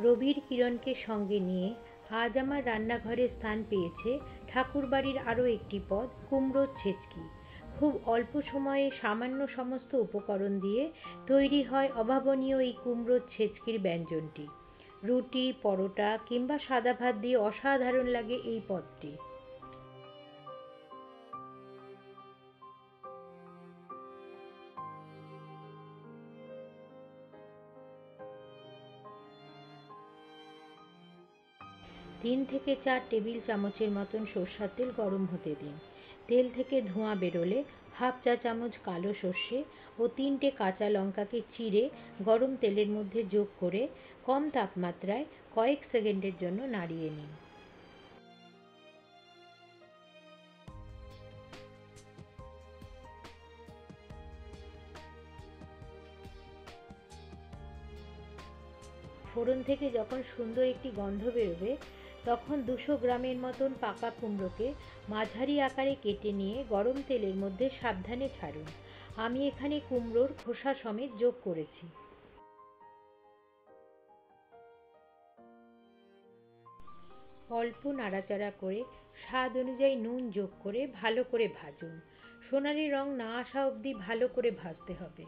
রবির কিরণকে সঙ্গে নিয়ে আজ আমার রান্নাঘরে স্থান পেয়েছে ঠাকুরবাড়ির আরও একটি পদ, কুমড়োর ছেচকি। খুব অল্প সময়ে সামান্য সমস্ত উপকরণ দিয়ে তৈরি হয় অভাবনীয় এই কুমড়োর ছেচকির ব্যঞ্জনটি। রুটি, পরোটা কিংবা সাদা ভাত দিয়ে অসাধারণ লাগে এই পদটি। তিন থেকে চার টেবিল চামচের মতন সরষের তেল গরম হতে দিন। তেল থেকে ধোঁয়া বেরোলে হাফ চা চামচ কালো সর্ষে ও 3টে কাঁচা লঙ্কাকে চিড়ে গরম তেলের মধ্যে যোগ করে কম তাপমাত্রায় কয়েক সেকেন্ডের জন্য নাড়িয়ে নিন। ফোড়ন থেকে যখন সুন্দর একটি গন্ধ বেরোবে তখন 200 গ্রামের মতন পাকা কুমড়োকে মাঝারি আকারে কেটে নিয়ে গরম তেলের মধ্যে সাবধানে ছাড়ুন। আমি এখানে কুমড়োর খোসা সমেত যোগ করেছি। অল্প নাড়াচাড়া করে স্বাদ অনুযায়ী নুন যোগ করে ভালো করে ভাজুন। সোনালি রং না আসা অবধি ভালো করে ভাজতে হবে।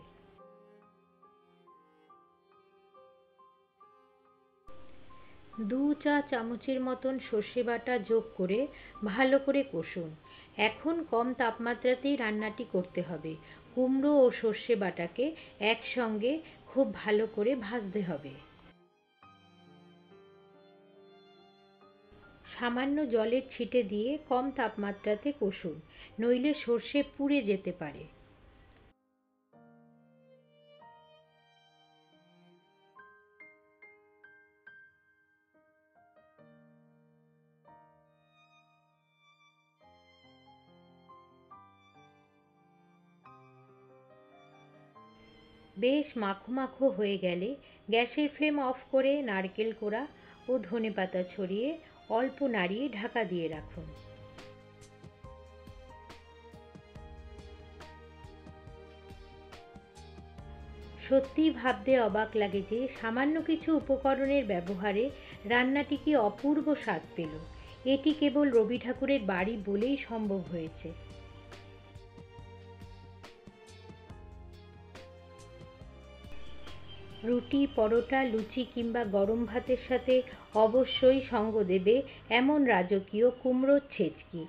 2 চা চামচের মতন সর্ষে বাটা যোগ করে ভালো করে কষুন। এখন কম তাপমাত্রাতেই রান্নাটি করতে হবে। কুমড়ো ও সর্ষে বাটাকে একসঙ্গে খুব ভালো করে ভাজতে হবে। সামান্য জলের ছিটে দিয়ে কম তাপমাত্রাতে কষুন, নইলে সর্ষে পুড়ে যেতে পারে। বেশ মাখো মাখো হয়ে গেলে গ্যাসের ফ্লেম অফ করে নারকেল কোড়া ও ধনেপাতা ছড়িয়ে অল্প নাড়িয়ে ঢাকা দিয়ে রাখুন। সত্যিই ভাবতে অবাক লাগে যে সামান্য কিছু উপকরণের ব্যবহারে রান্নাটি কি অপূর্ব স্বাদ পেল। এটি কেবল রবি ঠাকুরের বাড়ি বলেই সম্ভব হয়েছে। রুটি, পরোটা, লুচি কিংবা গরম ভাতের সাথে অবশ্যই সঙ্গ দেবে এমন রাজকীয় কুমড়োর ছেচকি।